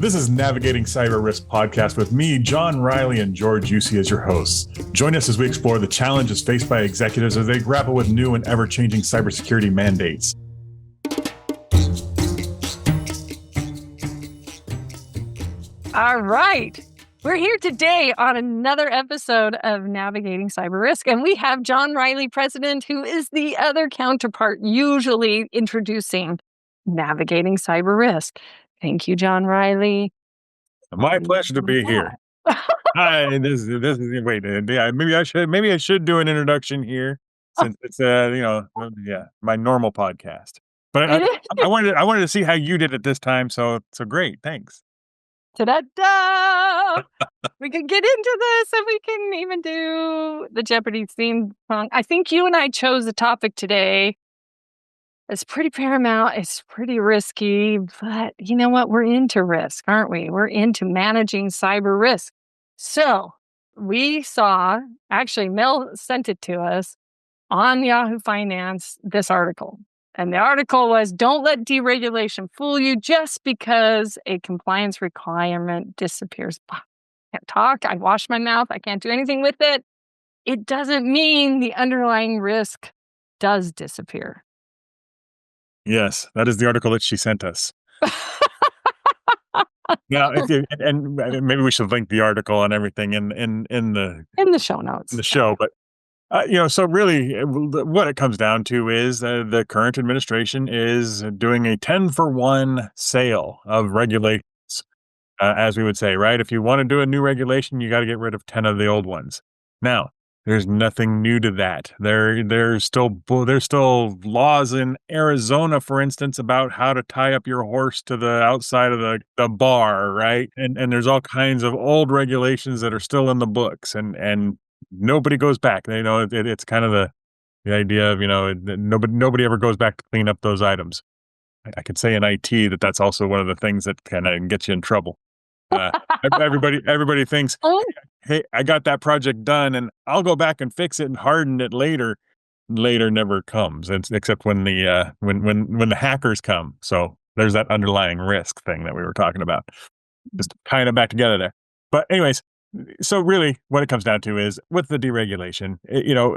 This is Navigating Cyber Risk podcast with me, John Riley, and George Usey as your hosts. Join us as we explore the challenges faced by executives as they grapple with new and ever-changing cybersecurity mandates. All right. We're here today on another episode of Navigating Cyber Risk, and we have John Riley, President, who is the other counterpart, usually introducing Navigating Cyber Risk. Thank you, John Riley. My pleasure to be here. Hi, wait, yeah, maybe I should do an introduction here since it's my normal podcast. But I wanted to see how you did it this time, so great, thanks. Ta-da-da! We can get into this and we can even do the Jeopardy theme song. I think you and I chose the topic today. It's pretty paramount. It's pretty risky, but you know what? We're into risk, aren't we? We're into managing cyber risk. So we saw, actually, Mel sent it to us on Yahoo Finance, this article. And the article was, don't let deregulation fool you just because a compliance requirement disappears. I can't talk. I wash my mouth. I can't do anything with it. It doesn't mean the underlying risk does disappear. Yes, that is the article that she sent us. Now, and maybe we should link the article and everything in the show notes. In the show, but so really, what it comes down to is the current administration is doing a 10-for-1 sale of regulations, as we would say, right? If you want to do a new regulation, you got to get rid of 10 of the old ones. Now, there's nothing new to that. There's still laws in Arizona, for instance, about how to tie up your horse to the outside of the bar, right? And there's all kinds of old regulations that are still in the books, and nobody goes back. It's kind of the idea of nobody ever goes back to clean up those items. I could say in IT that's also one of the things that kind of gets you in trouble. Everybody thinks, hey, I got that project done and I'll go back and fix it and harden it later. Later never comes, except when the hackers come. So there's that underlying risk thing that we were talking about. Just tying it back together there. But anyways, so really what it comes down to is with the deregulation,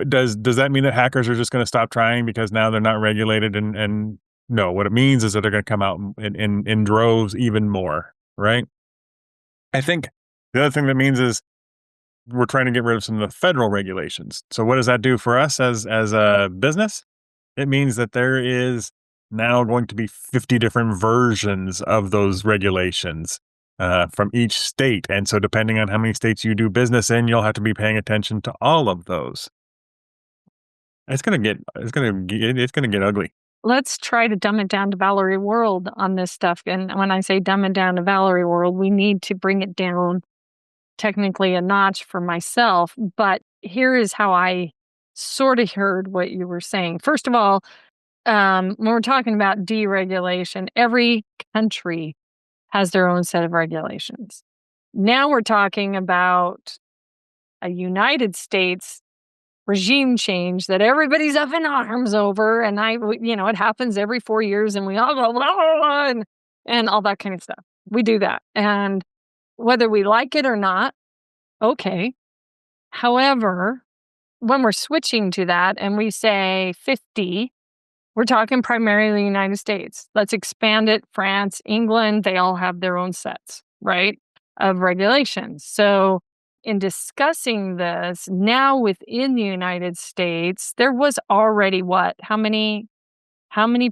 does that mean that hackers are just going to stop trying because now they're not regulated? And no, what it means is that they're going to come out in droves even more, right? I think the other thing that means is we're trying to get rid of some of the federal regulations. So what does that do for us as a business? It means that there is now going to be 50 different versions of those regulations from each state. And so depending on how many states you do business in, you'll have to be paying attention to all of those. It's going to get ugly. Let's try to dumb it down to Valerie World on this stuff. And when I say dumb it down to Valerie World, we need to bring it down technically a notch for myself. But here is how I sort of heard what you were saying. First of all, when we're talking about deregulation, every country has their own set of regulations. Now we're talking about a United States regime change that everybody's up in arms over. And it happens every 4 years and we all go, blah, blah, blah, and all that kind of stuff. We do that. And whether we like it or not, okay. However, when we're switching to that and we say 50, we're talking primarily United States. Let's expand it. France, England, they all have their own sets, right, of regulations. So in discussing this, now within the United States, there was already how many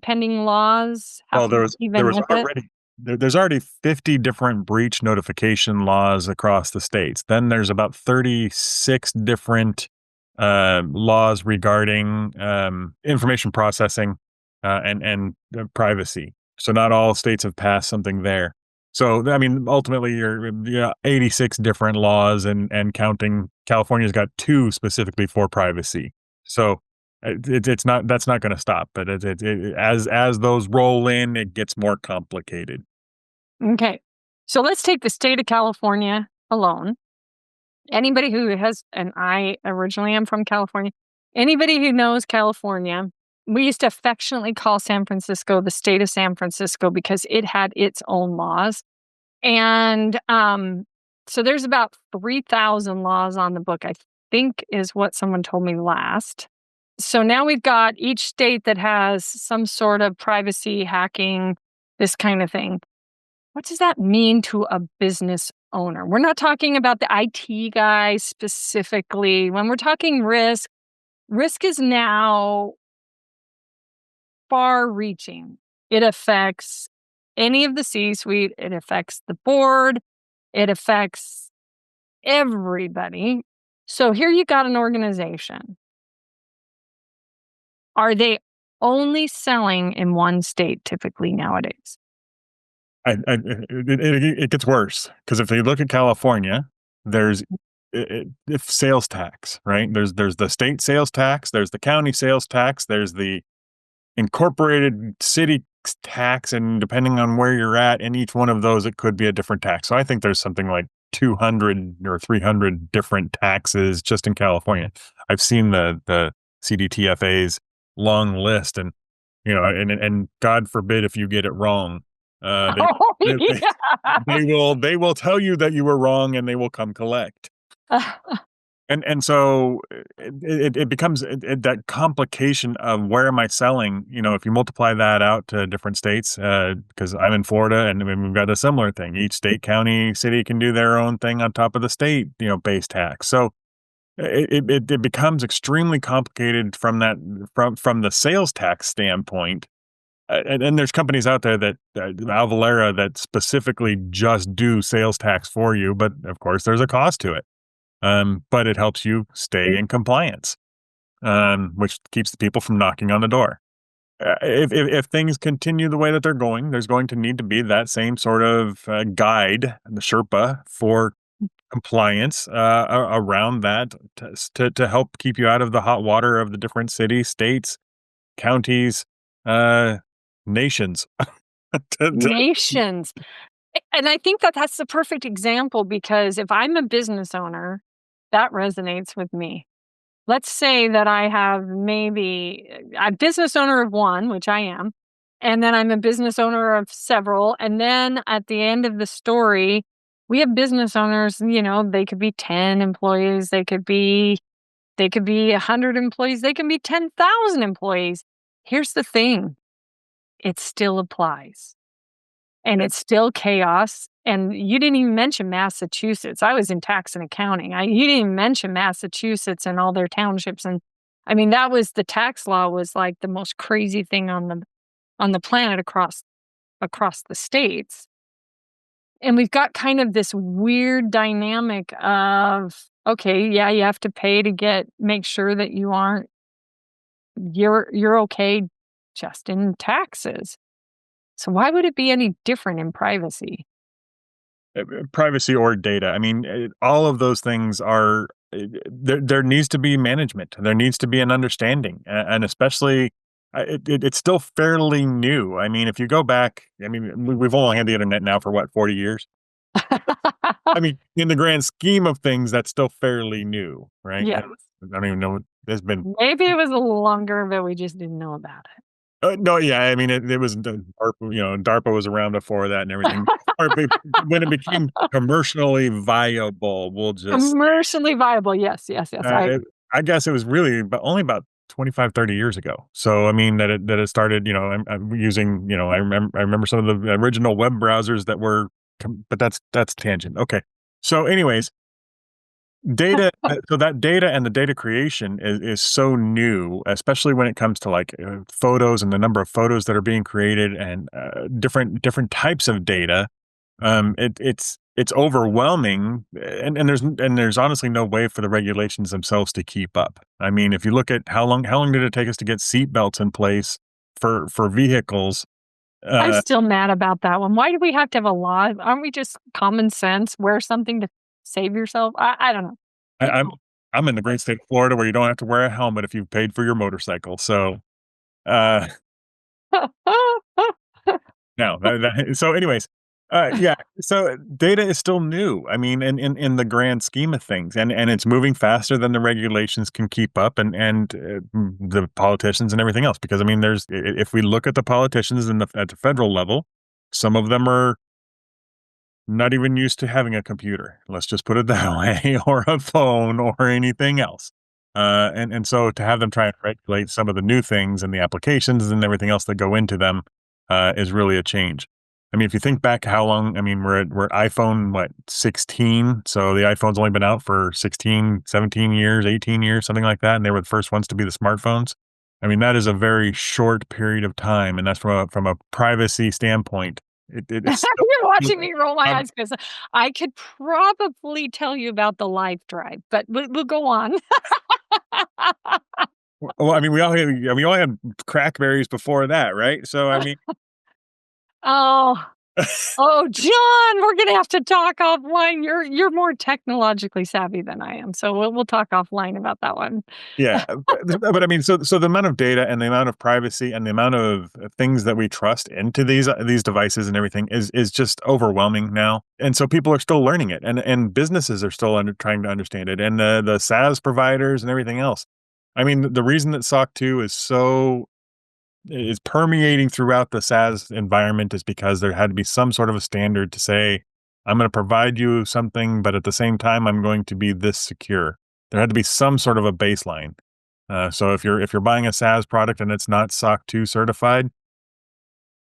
pending laws? Well, there's already 50 different breach notification laws across the states. Then there's about 36 different laws regarding information processing and privacy. So not all states have passed something there. So, I mean, ultimately, you're 86 different laws and counting. California's got 2 specifically for privacy. So that's not going to stop. But as those roll in, it gets more complicated. Okay. So let's take the state of California alone. Anybody who has, and I originally am from California, anybody who knows California, we used to affectionately call San Francisco the state of San Francisco because it had its own laws. And so there's about 3,000 laws on the book, I think is what someone told me last. So now we've got each state that has some sort of privacy, hacking, this kind of thing. What does that mean to a business owner? We're not talking about the IT guy specifically. When we're talking risk, risk is now far reaching. It affects any of the C-suite, it affects the board, it affects everybody. So here you got an organization. Are they only selling in one state typically nowadays? It gets worse because if you look at California, there's if sales tax, right? There's the state sales tax, there's the county sales tax, there's the incorporated city tax, and depending on where you're at in each one of those, it could be a different tax. So I think there's something like 200 or 300 different taxes just in California. I've seen the CDTFA's long list, and and God forbid if you get it wrong, they, Oh, they yeah. they will tell you that you were wrong, and they will come collect. And so it becomes that complication of where am I selling? If you multiply that out to different states, because I'm in Florida, and we've got a similar thing. Each state, county, city can do their own thing on top of the state, base tax. So it becomes extremely complicated from the sales tax standpoint. And there's companies out there that Alvalera that specifically just do sales tax for you, but of course there's a cost to it. But it helps you stay in compliance, which keeps the people from knocking on the door. If things continue the way that they're going, there's going to need to be that same sort of guide, the Sherpa for compliance around that to help keep you out of the hot water of the different cities, states, counties, nations. Nations. And I think that that's the perfect example, because if I'm a business owner, that resonates with me. Let's say that I have maybe a business owner of one, which I am, and then I'm a business owner of several. And then at the end of the story, we have business owners, they could be 10 employees, they could be 100 employees, they can be 10,000 employees. Here's the thing, it still applies. And it's still chaos. And you didn't even mention Massachusetts. I was in tax and accounting. You didn't even mention Massachusetts and all their townships. And I mean, that was the tax law was like the most crazy thing on the planet across the states. And we've got kind of this weird dynamic of, okay, yeah, you have to pay to make sure that you're okay just in taxes. So why would it be any different in privacy? Privacy or data. I mean, all of those things are there needs to be management. There needs to be an understanding, and especially it's still fairly new. I mean, if you go back, I mean, we've only had the internet now for what, 40 years. I mean, in the grand scheme of things, that's still fairly new, right? Yes. I don't even know. There's been Maybe it was a little longer, but we just didn't know about it. no, yeah. I mean, it was DARPA. DARPA was around before that and everything. When it became commercially viable, we'll just Commercially viable. Yes, yes, yes. I guess it was really, but only about 25, 30 years ago. So I mean that it started. I'm using. I remember some of the original web browsers that were, but that's tangent. Okay. So, anyways, data. So that data and the data creation is so new, especially when it comes to like photos and the number of photos that are being created and different types of data. It's overwhelming, and there's honestly no way for the regulations themselves to keep up. I mean, if you look at how long did it take us to get seat belts in place for vehicles? I'm still mad about that one. Why do we have to have a law? Aren't we just common sense? Wear something to save yourself? I don't know. I'm in the great state of Florida where you don't have to wear a helmet if you've paid for your motorcycle. So, uh, no. So, anyways, yeah. So data is still new. I mean, in the grand scheme of things, and it's moving faster than the regulations can keep up, and the politicians and everything else. Because I mean, if we look at the politicians at the federal level, some of them are not even used to having a computer. Let's just put it that way, or a phone, or anything else. And so to have them try and regulate some of the new things and the applications and everything else that go into them is really a change. I mean, if you think back how long, I mean, we're at iPhone, what, 16? So the iPhone's only been out for 16, 17 years, 18 years, something like that. And they were the first ones to be the smartphones. I mean, that is a very short period of time. And that's from a privacy standpoint. It is still, You're watching me roll my um, eyes because I could probably tell you about the life drive, but we'll go on. well, I mean, we all had crackberries before that, right? So, I mean, Oh, oh, John, we're gonna have to talk offline. You're more technologically savvy than I am, so we'll talk offline about that one. yeah, but I mean, so the amount of data and the amount of privacy and the amount of things that we trust into these devices and everything is just overwhelming now. And so people are still learning it, and businesses are still trying to understand it, and the SaaS providers and everything else. I mean, the reason that SOC 2 is permeating throughout the SaaS environment is because there had to be some sort of a standard to say, I'm going to provide you something, but at the same time, I'm going to be this secure. There had to be some sort of a baseline. So if you're buying a SaaS product and it's not SOC 2 certified,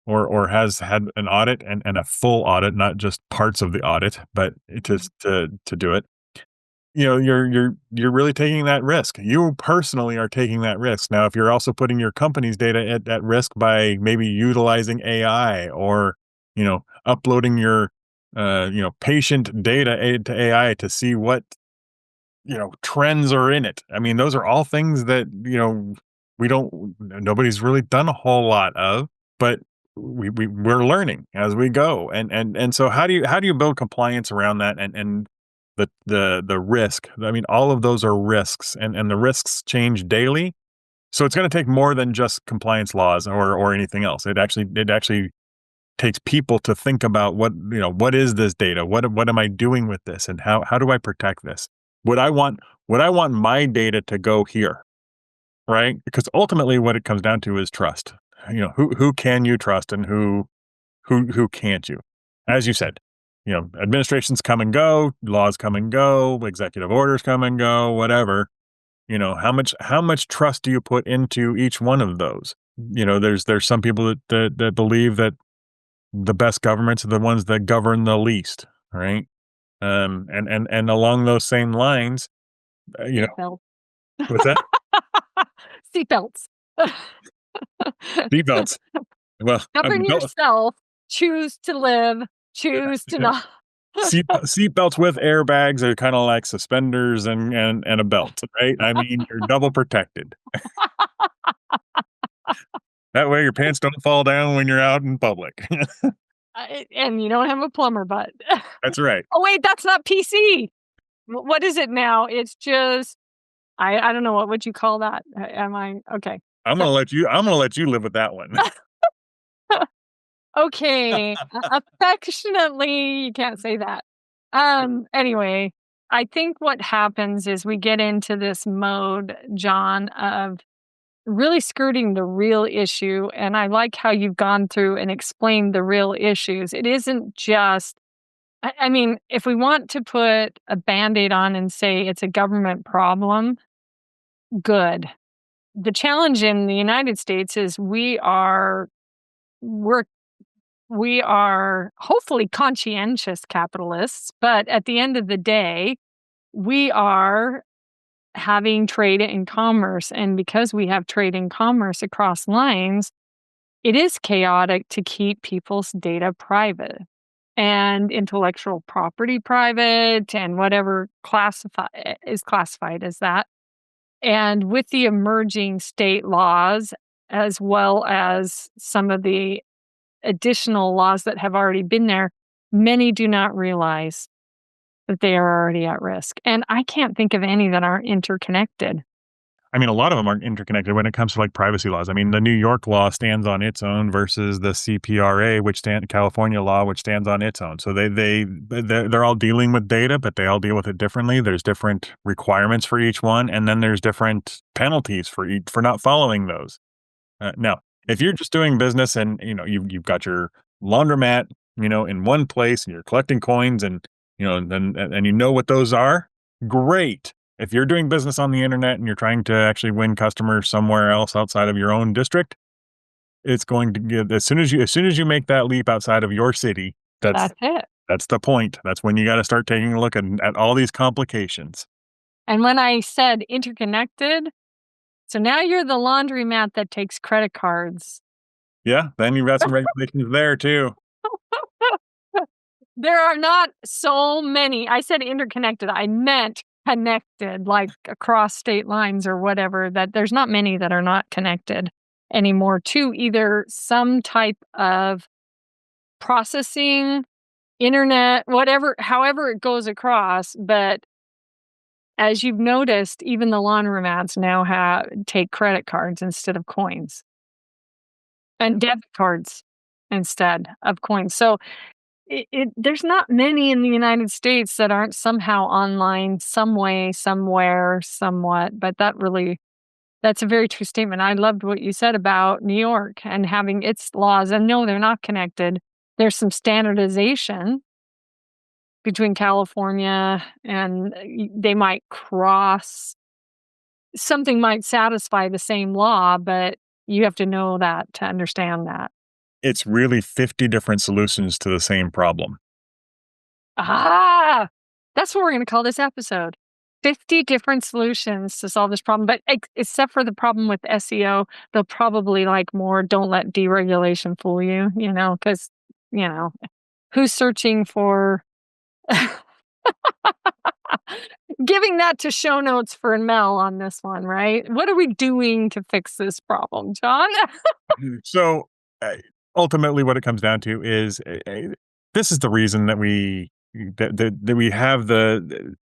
or has had an audit and a full audit, not just parts of the audit, but to do it, you're really taking that risk. You personally are taking that risk. Now, if you're also putting your company's data at risk by maybe utilizing AI, or uploading your patient data to AI to see what trends are in it. I mean, those are all things that we don't nobody's really done a whole lot of, but we're learning as we go. And so how do you build compliance around that, and the risk? I mean, all of those are risks, and the risks change daily. So it's going to take more than just compliance laws or anything else. It actually takes people to think about what is this data? What am I doing with this? And how do I protect this? Would I want my data to go here? Right? Because ultimately what it comes down to is trust. Who can you trust, and who can't you? As you said, administrations come and go, laws come and go, executive orders come and go, whatever. How much trust do you put into each one of those? There's some people that believe that the best governments are the ones that govern the least, right? And along those same lines, you know, Seatbelt. what's that? Seatbelts. Seatbelts. Well, Govern yourself. Choose to live. Choose to yeah. not. Seatbelts with airbags are kind of like suspenders and a belt, right? I mean, you're double protected. That way, your pants don't fall down when you're out in public. And you don't have a plumber butt. That's right. Oh wait, that's not PC. What is it now? It's just I don't know, what would you call that? Am I okay? I'm So gonna let you. I'm gonna let you live with that one. okay, affectionately, you can't say that. Anyway, I think what happens is we get into this mode, John, of really skirting the real issue. And I like how you've gone through and explained the real issues. It isn't just, I mean, if we want to put a band aid on and say it's a government problem, good. The challenge in the United States is we're we are hopefully conscientious capitalists, but at the end of the day, we are having trade and commerce. And because we have trade and commerce across lines, it is chaotic to keep people's data private and intellectual property private and whatever is classified as that. And with the emerging state laws, as well as some of the additional laws that have already been there, many do not realize that they are already at risk. And I can't think of any that aren't interconnected. I mean, a lot of them are interconnected when it comes to like privacy laws. I mean, the New York law stands on its own versus the CPRA, California law, which stands on its own. So they're all dealing with data, but they all deal with it differently. There's different requirements for each one, and then there's different penalties for not following those. Now, if you're just doing business and you've got your laundromat in one place, and you're collecting coins, and and you know what those are, great. If you're doing business on the internet and you're trying to actually win customers somewhere else outside of your own district, it's going to get, as soon as you make that leap outside of your city, That's it. that's the point. That's when you got to start taking a look at all these complications. And when I said interconnected, so now you're the laundromat that takes credit cards. Yeah, then you've got some regulations there too. There are not so many. I said interconnected. I meant connected, like across state lines or whatever, that there's not many that are not connected anymore to either some type of processing, internet, whatever, however it goes across. But as you've noticed, even the laundromats now take credit cards instead of coins and debit cards instead of coins. So there's not many in the United States that aren't somehow online, some way, somewhere, somewhat. But that's a very true statement. I loved what you said about New York and having its laws. And no, they're not connected. There's some standardization between California, and they might cross. Something might satisfy the same law, but you have to know that to understand that. It's really 50 different solutions to the same problem. Ah, that's what we're going to call this episode. 50 different solutions to solve this problem. But except for the problem with SEO, they'll probably like more, don't let deregulation fool you, because, who's searching for giving that to show notes for Mel on this one, right? What are we doing to fix this problem, John? So ultimately, what it comes down to is this is the reason that we have the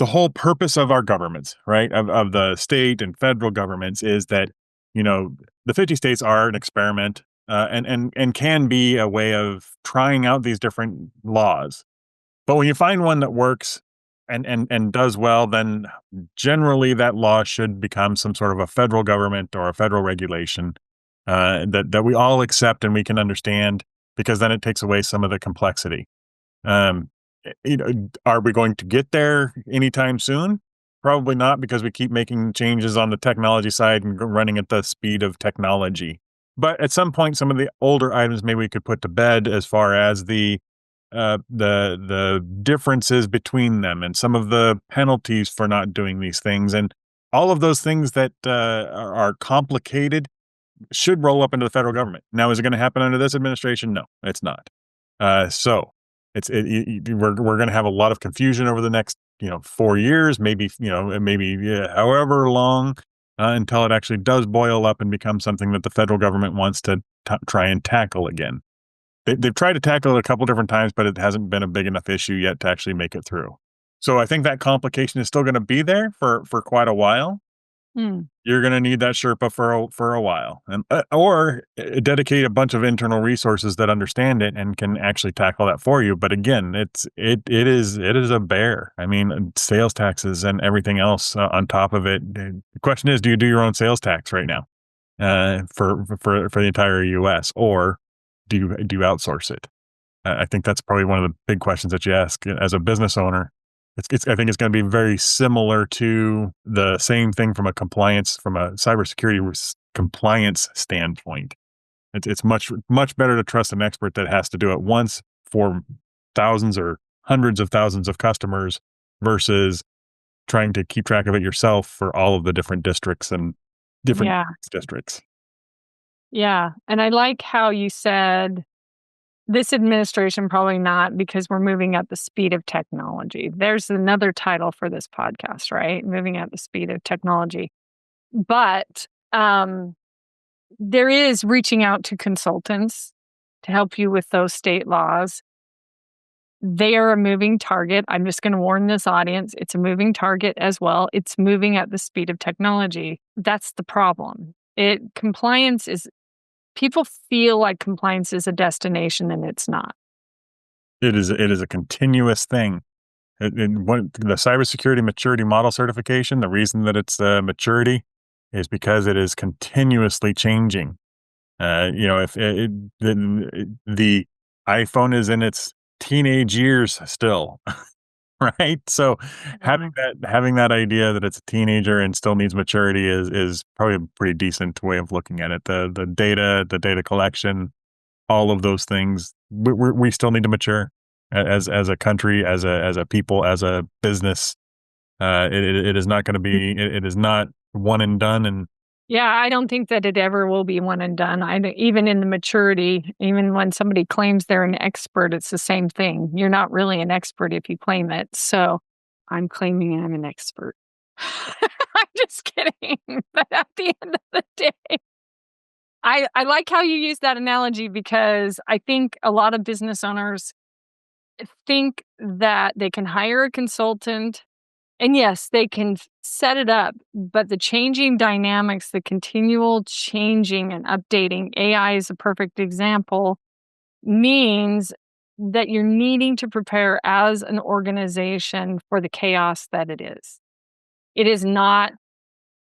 whole purpose of our governments, right? Of the state and federal governments is that the 50 states are an experiment, and can be a way of trying out these different laws. But when you find one that works and does well, then generally that law should become some sort of a federal government or a federal regulation that we all accept and we can understand, because then it takes away some of the complexity. Um, are we going to get there anytime soon? Probably not, because we keep making changes on the technology side and running at the speed of technology. But at some point, some of the older items maybe we could put to bed, as far as the differences between them and some of the penalties for not doing these things, and all of those things that are complicated should roll up into the federal government. Now, is it going to happen under this administration? No, it's not. So we're going to have a lot of confusion over the next 4 years, maybe however long, until it actually does boil up and become something that the federal government wants to try and tackle again. They've tried to tackle it a couple different times, but it hasn't been a big enough issue yet to actually make it through. So I think that complication is still going to be there for quite a while. You're going to need that Sherpa for a while, and or dedicate a bunch of internal resources that understand it and can actually tackle that for you. But again, it is a bear. I mean, sales taxes and everything else on top of it. The question is, do you do your own sales tax right now for the entire U.S., or do you outsource it? I think that's probably one of the big questions that you ask as a business owner. I think it's going to be very similar to the same thing from a cybersecurity compliance standpoint. It's much better to trust an expert that has to do it once for thousands or hundreds of thousands of customers, versus trying to keep track of it yourself for all of the different districts and different districts. Yeah. And I like how you said this administration, probably not, because we're moving at the speed of technology. There's another title for this podcast, right? Moving at the speed of technology. But there is reaching out to consultants to help you with those state laws. They are a moving target. I'm just going to warn this audience. It's a moving target as well. It's moving at the speed of technology. That's the problem. People feel like compliance is a destination, and it's not. It is a continuous thing. The cybersecurity maturity model certification, the reason that it's maturity is because it is continuously changing. If the iPhone is in its teenage years still. Right. So having that idea that it's a teenager and still needs maturity is probably a pretty decent way of looking at it. The data collection, all of those things, we still need to mature as a country, as a people, as a business. It is not going to be. It is not one and done. And yeah, I don't think that it ever will be one and done. Even in the maturity, even when somebody claims they're an expert, it's the same thing. You're not really an expert if you claim it. So I'm claiming I'm an expert. I'm just kidding. But at the end of the day, I like how you use that analogy, because I think a lot of business owners think that they can hire a consultant. And yes, they can set it up, but the changing dynamics, the continual changing and updating, AI is a perfect example, means that you're needing to prepare as an organization for the chaos that it is. It is not,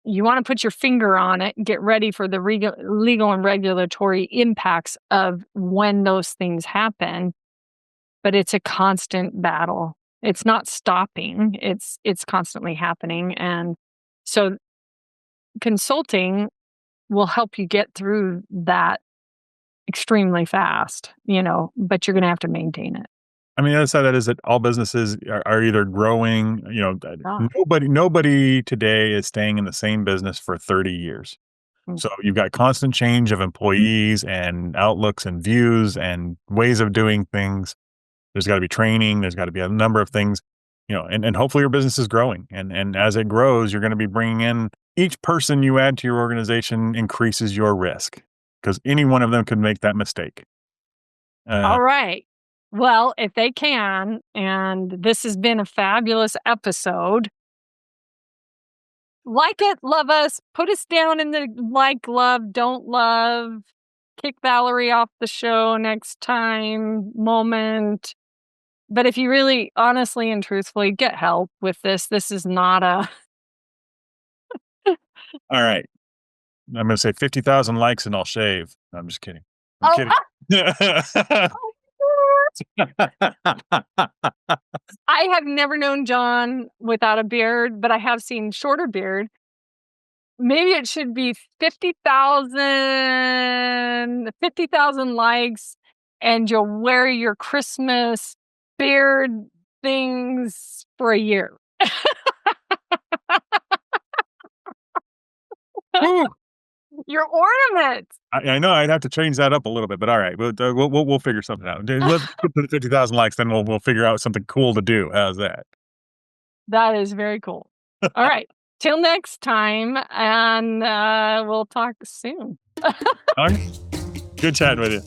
you want to put your finger on it, get ready for the legal and regulatory impacts of when those things happen, but it's a constant battle. It's not stopping. It's constantly happening. And so consulting will help you get through that extremely fast, but you're going to have to maintain it. I mean, the other side of that is that all businesses are either growing, Ah. nobody today is staying in the same business for 30 years. Mm. So you've got constant change of employees and outlooks and views and ways of doing things. There's got to be training. There's got to be a number of things, and hopefully your business is growing. And as it grows, you're going to be bringing in, each person you add to your organization increases your risk, because any one of them could make that mistake. All right. Well, if they can, and this has been a fabulous episode. Like it, love us, put us down in the like, love, don't love, kick Valerie off the show next time moment. But if you really, honestly and truthfully, get help with this is not a... All right. I'm going to say 50,000 likes and I'll shave. No, I'm just kidding. I'm kidding. I have never known John without a beard, but I have seen shorter beard. Maybe it should be 50,000 likes, and you'll wear your Christmas beard things for a year. Your ornaments. I know I'd have to change that up a little bit, but all right, we'll figure something out. Let's get to the 50,000 likes, then we'll figure out something cool to do. How's that? That is very cool. All right, till next time, and we'll talk soon. All right. Good chat with you.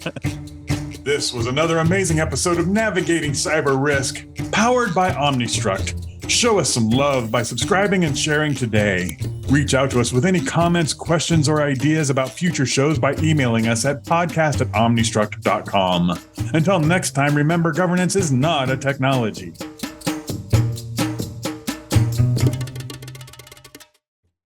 This was another amazing episode of Navigating Cyber Risk, powered by Omnistruct. Show us some love by subscribing and sharing today. Reach out to us with any comments, questions, or ideas about future shows by emailing us at podcast@omnistruct.com. Until next time, remember, governance is not a technology.